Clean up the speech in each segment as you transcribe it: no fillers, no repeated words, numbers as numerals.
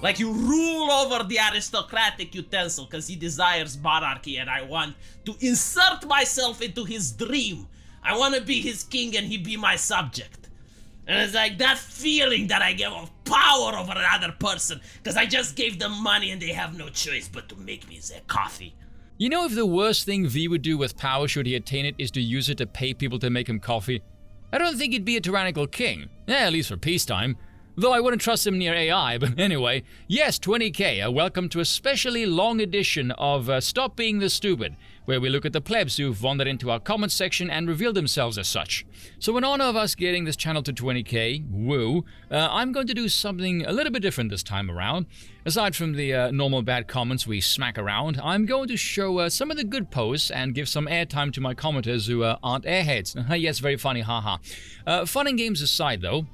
Like you rule over the aristocratic utensil because he desires monarchy and I want to insert myself into his dream. I want to be his king and he be my subject. And it's like that feeling that I get of power over another person because I just gave them money and they have no choice but to make me their coffee. You know, if the worst thing V would do with power should he attain it is to use it to pay people to make him coffee, I don't think he'd be a tyrannical king. At least for peacetime. Though I wouldn't trust him near AI, but anyway. Yes, 20k, welcome to a specially long edition of Stop Being the Stupid, where we look at the plebs who've wandered into our comments section and revealed themselves as such. So in honor of us getting this channel to 20k, woo, I'm going to do something a little bit different this time around. Aside from the normal bad comments we smack around, I'm going to show some of the good posts and give some airtime to my commenters who aren't airheads. Yes, very funny, haha. Fun and games aside though,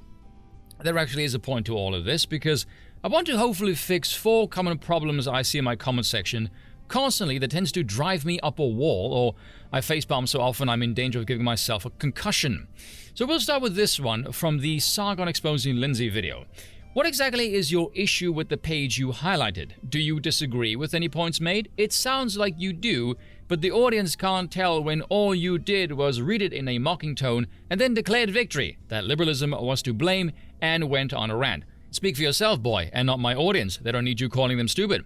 there actually is a point to all of this, because I want to hopefully fix 4 common problems I see in my comment section constantly that tends to drive me up a wall, or I facepalm so often I'm in danger of giving myself a concussion. So we'll start with this one from the Sargon Exposing Lindsay video. What exactly is your issue with the page you highlighted? Do you disagree with any points made? It sounds like you do, but the audience can't tell when all you did was read it in a mocking tone and then declared victory, that liberalism was to blame, and went on a rant. Speak for yourself, boy, and not my audience. They don't need you calling them stupid.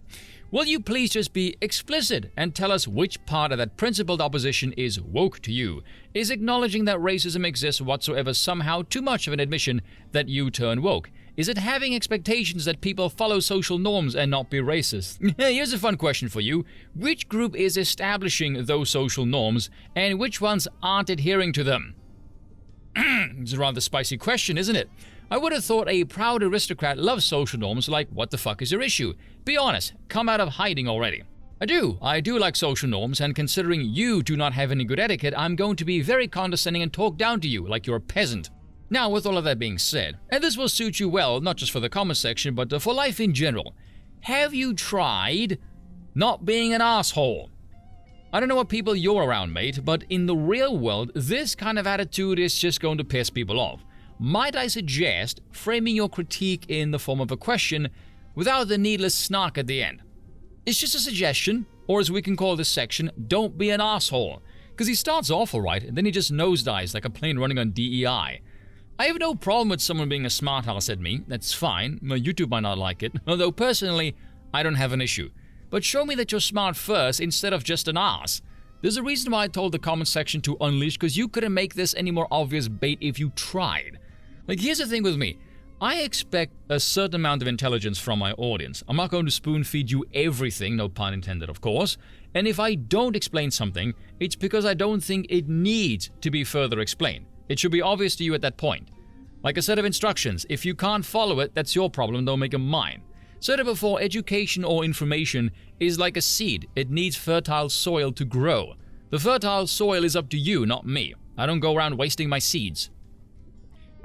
Will you please just be explicit and tell us which part of that principled opposition is woke to you? Is acknowledging that racism exists whatsoever somehow too much of an admission that you turn woke? Is it having expectations that people follow social norms and not be racist? Here's a fun question for you. Which group is establishing those social norms, and which ones aren't adhering to them? It's a rather spicy question, isn't it? I would have thought a proud aristocrat loves social norms like what the fuck is your issue? Be honest, come out of hiding already. I do like social norms, and considering you do not have any good etiquette, I'm going to be very condescending and talk down to you like you're a peasant. Now, with all of that being said, and this will suit you well, not just for the comment section, but for life in general, have you tried not being an asshole? I don't know what people you're around, mate, but in the real world, this kind of attitude is just going to piss people off. Might I suggest framing your critique in the form of a question without the needless snark at the end? It's just a suggestion, or as we can call this section, don't be an asshole. Because he starts off alright, and then he just nosedives like a plane running on DEI. I have no problem with someone being a smartass at me, that's fine. YouTube might not like it, although personally, I don't have an issue. But show me that you're smart first instead of just an ass. There's a reason why I told the comment section to unleash, because you couldn't make this any more obvious bait if you tried. Like, here's the thing with me. I expect a certain amount of intelligence from my audience. I'm not going to spoon feed you everything, no pun intended, of course. And if I don't explain something, it's because I don't think it needs to be further explained. It should be obvious to you at that point. Like a set of instructions. If you can't follow it, that's your problem, don't make it mine. Said it before, education or information is like a seed. It needs fertile soil to grow. The fertile soil is up to you, not me. I don't go around wasting my seeds.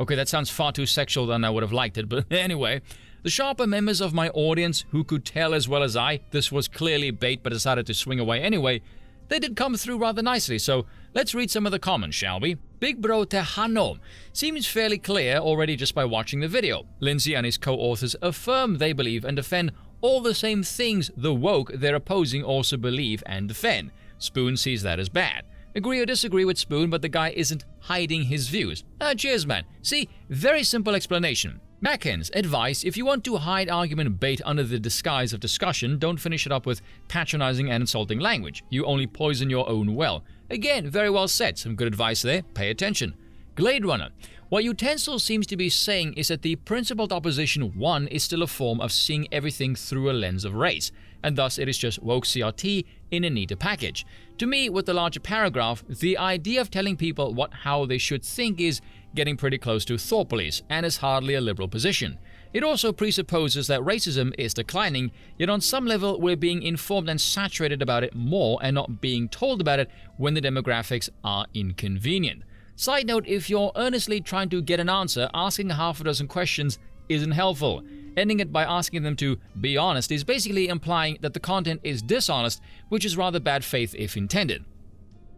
Okay, that sounds far too sexual than I would have liked it, but anyway. The sharper members of my audience, who could tell as well as I this was clearly bait but decided to swing away anyway, they did come through rather nicely, so let's read some of the comments, shall we? Big Bro Tejano seems fairly clear already just by watching the video. Lindsay and his co-authors affirm they believe and defend all the same things the woke they're opposing also believe and defend. Spoon sees that as bad. Agree or disagree with Spoon, but the guy isn't hiding his views. Cheers, man. See, very simple explanation. Mackens, advice, if you want to hide argument bait under the disguise of discussion, don't finish it up with patronizing and insulting language. You only poison your own well. Again, very well said. Some good advice there. Pay attention. Glade Runner. What Utensil seems to be saying is that the principled opposition 1 is still a form of seeing everything through a lens of race, and thus it is just woke CRT in a neater package. To me, with the larger paragraph, the idea of telling people how they should think is getting pretty close to thought police, and is hardly a liberal position. It also presupposes that racism is declining, yet on some level we're being informed and saturated about it more and not being told about it when the demographics are inconvenient. Side note, if you're earnestly trying to get an answer, asking half a dozen questions isn't helpful. Ending it by asking them to be honest is basically implying that the content is dishonest, which is rather bad faith if intended.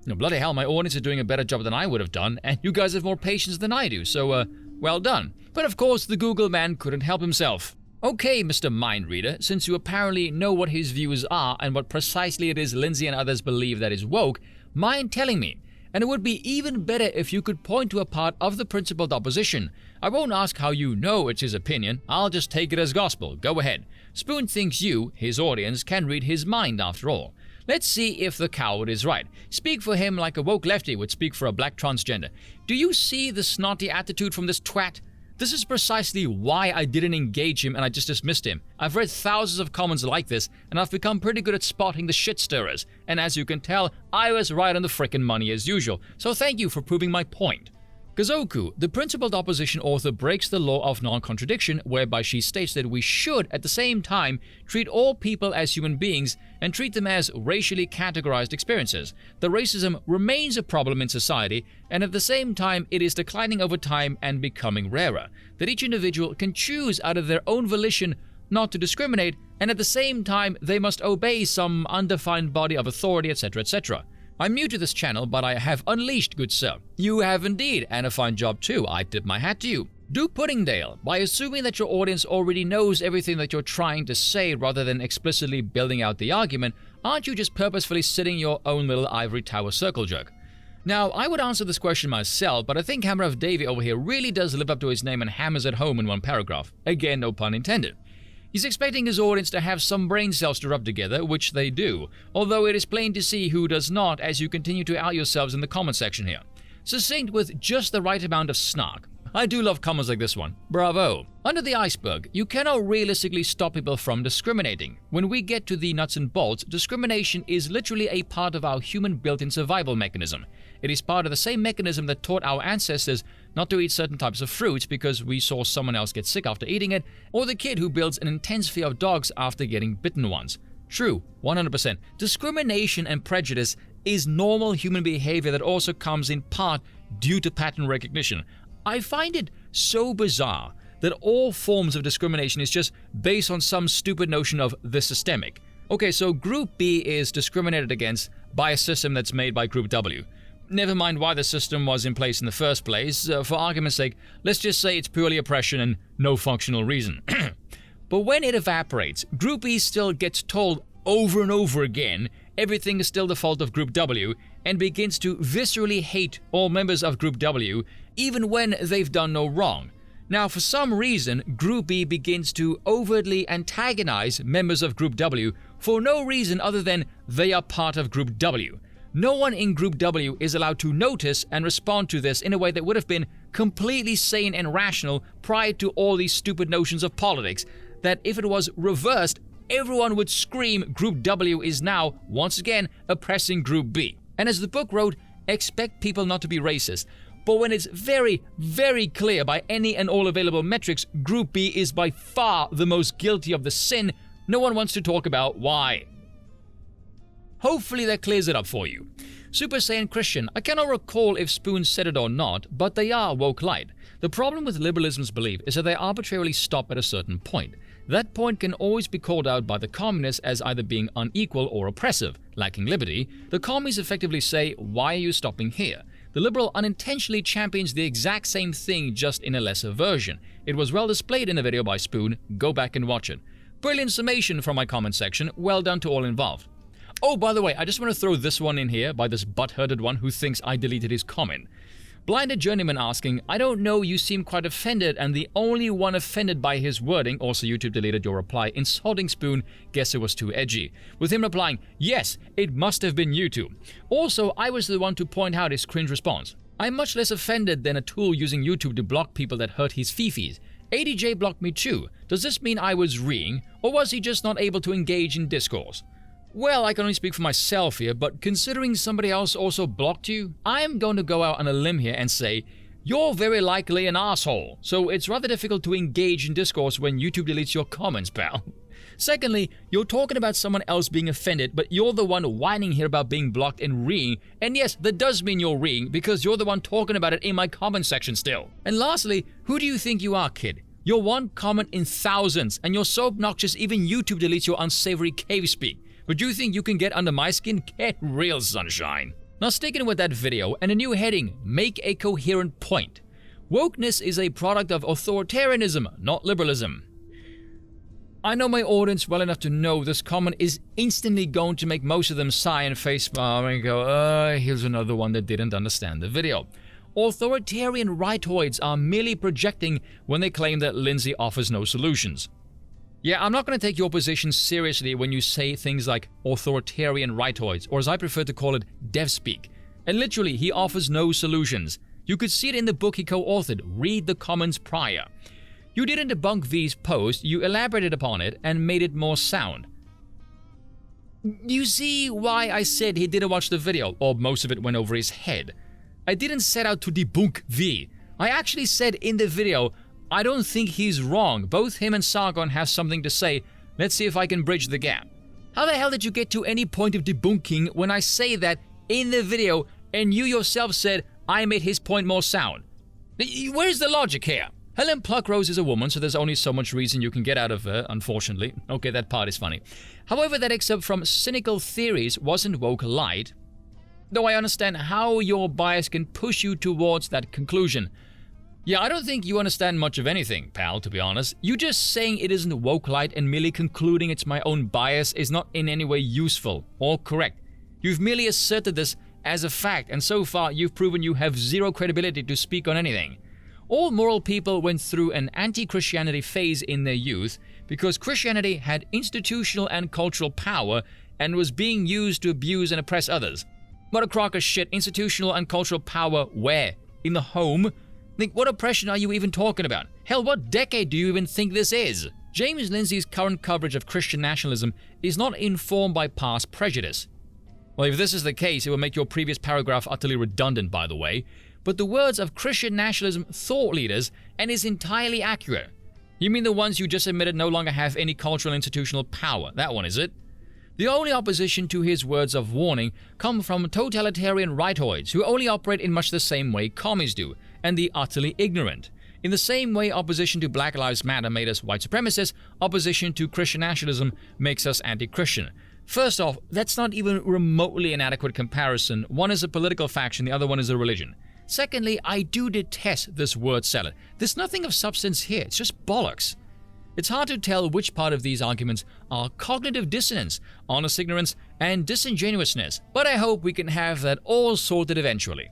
No, bloody hell, my audience is doing a better job than I would have done, and you guys have more patience than I do, so, well done. But of course, the Google man couldn't help himself. Okay, Mr. Mind Reader, since you apparently know what his views are and what precisely it is Lindsay and others believe that is woke, mind telling me? And it would be even better if you could point to a part of the principled opposition. I won't ask how you know it's his opinion, I'll just take it as gospel. Go ahead. Spoon thinks you, his audience, can read his mind after all. Let's see if the coward is right. Speak for him like a woke lefty would speak for a black transgender. Do you see the snotty attitude from this twat? This is precisely why I didn't engage him and I just dismissed him. I've read thousands of comments like this, and I've become pretty good at spotting the shit stirrers. And as you can tell, I was right on the frickin' money as usual, so thank you for proving my point. Kazoku, the principled opposition author, breaks the law of non-contradiction, whereby she states that we should, at the same time, treat all people as human beings and treat them as racially categorized experiences. The racism remains a problem in society, and at the same time, it is declining over time and becoming rarer. That each individual can choose out of their own volition not to discriminate, and at the same time, they must obey some undefined body of authority, etc., etc. I'm new to this channel, but I have unleashed, good sir. You have indeed, and a fine job too. I tip my hat to you. Do Puddingdale, by assuming that your audience already knows everything that you're trying to say rather than explicitly building out the argument, aren't you just purposefully sitting your own little ivory tower circle jerk? Now, I would answer this question myself, but I think Hammer of Davy over here really does live up to his name and hammers it home in one paragraph. Again, no pun intended. He's expecting his audience to have some brain cells to rub together, which they do, although it is plain to see who does not as you continue to out yourselves in the comment section here. Succinct with just the right amount of snark. I do love comments like this one. Bravo. Under the iceberg, you cannot realistically stop people from discriminating. When we get to the nuts and bolts, discrimination is literally a part of our human built-in survival mechanism. It is part of the same mechanism that taught our ancestors not to eat certain types of fruits because we saw someone else get sick after eating it, or the kid who builds an intense fear of dogs after getting bitten once. True, 100%. Discrimination and prejudice is normal human behavior that also comes in part due to pattern recognition. I find it so bizarre that all forms of discrimination is just based on some stupid notion of the systemic. Okay, so Group B is discriminated against by a system that's made by Group W. Never mind why the system was in place in the first place. For argument's sake, let's just say it's purely oppression and no functional reason. But when it evaporates, Group E still gets told over and over again everything is still the fault of Group W and begins to viscerally hate all members of Group W even when they've done no wrong. Now, for some reason, Group B begins to overtly antagonize members of Group W for no reason other than they are part of Group W. No one in Group W is allowed to notice and respond to this in a way that would have been completely sane and rational prior to all these stupid notions of politics, that if it was reversed, everyone would scream Group W is now, once again, oppressing Group B. And as the book wrote, expect people not to be racist. But when it's very, very clear by any and all available metrics, Group B is by far the most guilty of the sin, no one wants to talk about why. Hopefully that clears it up for you. Super Saiyan Christian, I cannot recall if Spoon said it or not, but they are woke light. The problem with liberalism's belief is that they arbitrarily stop at a certain point. That point can always be called out by the communists as either being unequal or oppressive, lacking liberty. The commies effectively say, why are you stopping here? The liberal unintentionally champions the exact same thing, just in a lesser version. It was well displayed in a video by Spoon, go back and watch it. Brilliant summation from my comment section, well done to all involved. Oh, by the way, I just want to throw this one in here by this butt-hurted one who thinks I deleted his comment. Blinded Journeyman asking, I don't know, you seem quite offended, and the only one offended by his wording, also YouTube deleted your reply, insulting Spoon, guess it was too edgy. With him replying, yes, it must have been YouTube. Also, I was the one to point out his cringe response. I'm much less offended than a tool using YouTube to block people that hurt his fifis. ADJ blocked me too. Does this mean I was reeing, or was he just not able to engage in discourse? Well, I can only speak for myself here, but considering somebody else also blocked you, I am going to go out on a limb here and say, you're very likely an asshole, so it's rather difficult to engage in discourse when YouTube deletes your comments, pal. Secondly, you're talking about someone else being offended, but you're the one whining here about being blocked and reeing, and yes, that does mean you're reeing, because you're the one talking about it in my comment section still. And lastly, who do you think you are, kid? You're one comment in thousands, and you're so obnoxious even YouTube deletes your unsavory cave speak. But you think you can get under my skin? Get real, sunshine. Now sticking with that video, and a new heading, make a coherent point. Wokeness is a product of authoritarianism, not liberalism. I know my audience well enough to know this comment is instantly going to make most of them sigh and facepalm and go, here's another one that didn't understand the video. Authoritarian rightoids are merely projecting when they claim that Lindsay offers no solutions. Yeah, I'm not going to take your position seriously when you say things like authoritarian rightoids, or as I prefer to call it, dev speak. And literally, he offers no solutions. You could see it in the book he co-authored. Read the comments prior. You didn't debunk V's post, you elaborated upon it and made it more sound. You see why I said he didn't watch the video, or most of it went over his head. I didn't set out to debunk V. I actually said in the video, I don't think he's wrong. Both him and Sargon have something to say. Let's see if I can bridge the gap. How the hell did you get to any point of debunking when I say that in the video and you yourself said I made his point more sound? Where's the logic here? Helen Pluckrose is a woman, so there's only so much reason you can get out of her, unfortunately. Okay, that part is funny. However, that excerpt from Cynical Theories wasn't woke light, though I understand how your bias can push you towards that conclusion. Yeah, I don't think you understand much of anything, pal, to be honest. You just saying it isn't woke light and merely concluding it's my own bias is not in any way useful or correct. You've merely asserted this as a fact, and so far you've proven you have zero credibility to speak on anything. All moral people went through an anti-Christianity phase in their youth because Christianity had institutional and cultural power and was being used to abuse and oppress others. What a crock of shit. Institutional and cultural power where? In the home? Think, what oppression are you even talking about? Hell, what decade do you even think this is? James Lindsay's current coverage of Christian nationalism is not informed by past prejudice. Well, if this is the case, it will make your previous paragraph utterly redundant, by the way. But the words of Christian nationalism thought leaders and is entirely accurate. You mean the ones you just admitted no longer have any cultural institutional power? That one, is it? The only opposition to his words of warning come from totalitarian rightoids who only operate in much the same way commies do, and the utterly ignorant. In the same way opposition to Black Lives Matter made us white supremacists, opposition to Christian nationalism makes us anti-Christian. First off, that's not even remotely an adequate comparison. One is a political faction, the other one is a religion. Secondly, I do detest this word salad. There's nothing of substance here, it's just bollocks. It's hard to tell which part of these arguments are cognitive dissonance, honest ignorance, and disingenuousness, but I hope we can have that all sorted eventually.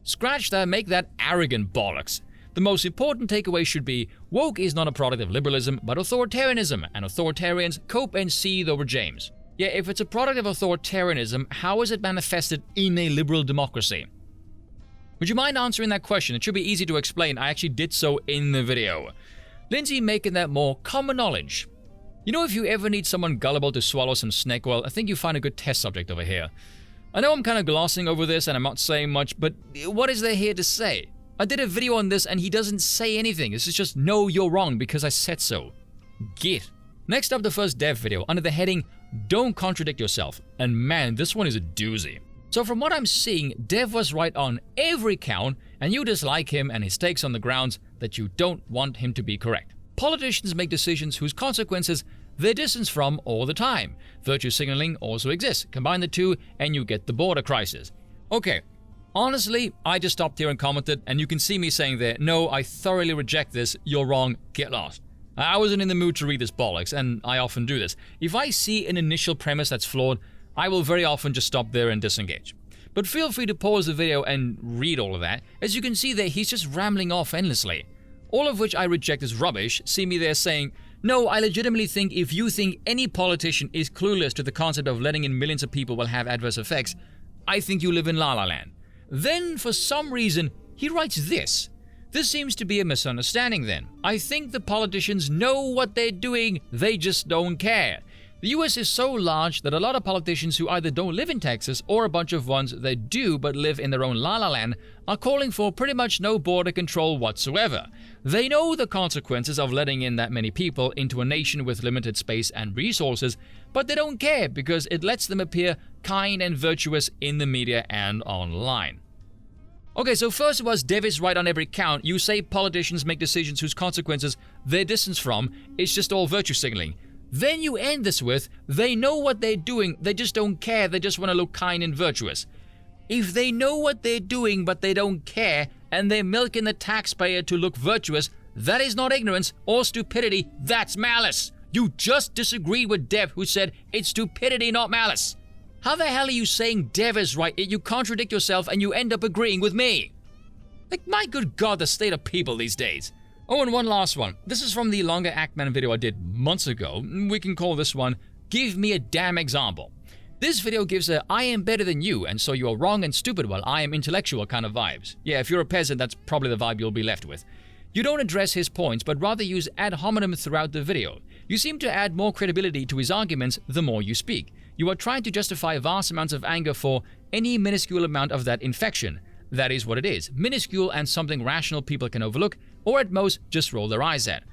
Scratch that, make that arrogant bollocks. The most important takeaway should be, woke is not a product of liberalism, but authoritarianism, and authoritarians cope and seethe over James. Yeah, if it's a product of authoritarianism, how is it manifested in a liberal democracy? Would you mind answering that question? It should be easy to explain. I actually did so in the video. Lindsay making that more common knowledge. You know, if you ever need someone gullible to swallow some snake oil, I think you find a good test subject over here. I know I'm kind of glossing over this and I'm not saying much, but what is there here to say? I did a video on this and he doesn't say anything. This is just, no, you're wrong because I said so. Git. Next up, the first dev video under the heading, Don't Contradict Yourself. And man, this one is a doozy. So from what I'm seeing, Dev was right on every count, and you dislike him and his takes on the grounds that you don't want him to be correct. Politicians make decisions whose consequences they distance from all the time. Virtue signaling also exists. Combine the two and you get the border crisis. Okay, honestly, I just stopped here and commented, and you can see me saying there, no, I thoroughly reject this, you're wrong, get lost. I wasn't in the mood to read this bollocks, and I often do this. If I see an initial premise that's flawed, I will very often just stop there and disengage. But feel free to pause the video and read all of that. As you can see there, he's just rambling off endlessly. All of which I reject as rubbish. See me there saying, no, I legitimately think if you think any politician is clueless to the concept of letting in millions of people will have adverse effects, I think you live in La La Land. Then, for some reason, he writes this. This seems to be a misunderstanding then. I think the politicians know what they're doing, they just don't care. The US is so large that a lot of politicians who either don't live in Texas or a bunch of ones that do but live in their own La La Land are calling for pretty much no border control whatsoever. They know the consequences of letting in that many people into a nation with limited space and resources, but they don't care because it lets them appear kind and virtuous in the media and online. Okay, so first it was Dev is right on every count. You say politicians make decisions whose consequences they're distanced from. It's just all virtue signaling. Then you end this with, they know what they're doing, they just don't care, they just want to look kind and virtuous. If they know what they're doing but they don't care, and they're milking the taxpayer to look virtuous, that is not ignorance or stupidity, that's malice. You just disagreed with Dev, who said it's stupidity, not malice. How the hell are you saying Dev is right, yet you contradict yourself and you end up agreeing with me? Like, my good God, the state of people these days. Oh, and one last one. This is from the longer Ackman video I did months ago. We can call this one, Give Me a Damn Example. This video gives a I am better than you, and so you are wrong and stupid while I am intellectual kind of vibes. Yeah, if you're a peasant, that's probably the vibe you'll be left with. You don't address his points, but rather use ad hominem throughout the video. You seem to add more credibility to his arguments the more you speak. You are trying to justify vast amounts of anger for any minuscule amount of that infection. That is what it is. Minuscule and something rational people can overlook, or at most, just roll their eyes at.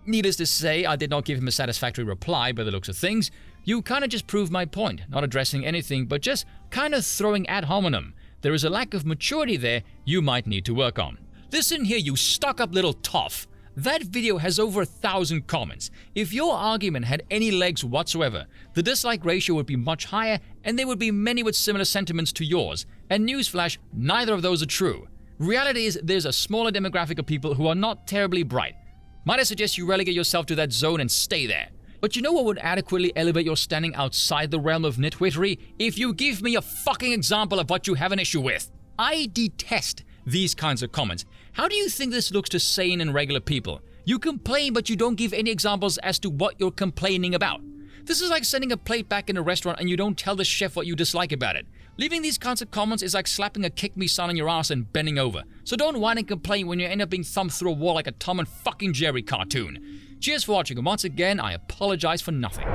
Needless to say, I did not give him a satisfactory reply by the looks of things. You kinda just proved my point, not addressing anything, but just kinda throwing ad hominem. There is a lack of maturity there you might need to work on. Listen here, you stuck-up little toff. That video has over 1,000 comments. If your argument had any legs whatsoever, the dislike ratio would be much higher, and there would be many with similar sentiments to yours. And newsflash, neither of those are true. Reality is there's a smaller demographic of people who are not terribly bright. Might I suggest you relegate yourself to that zone and stay there? But you know what would adequately elevate your standing outside the realm of nitwittery? If you give me a fucking example of what you have an issue with. I detest these kinds of comments. How do you think this looks to sane and regular people? You complain, but you don't give any examples as to what you're complaining about. This is like sending a plate back in a restaurant and you don't tell the chef what you dislike about it. Leaving these kinds of comments is like slapping a kick me son on your ass and bending over. So don't whine and complain when you end up being thumped through a wall like a Tom and fucking Jerry cartoon. Cheers for watching, and once again, I apologize for nothing.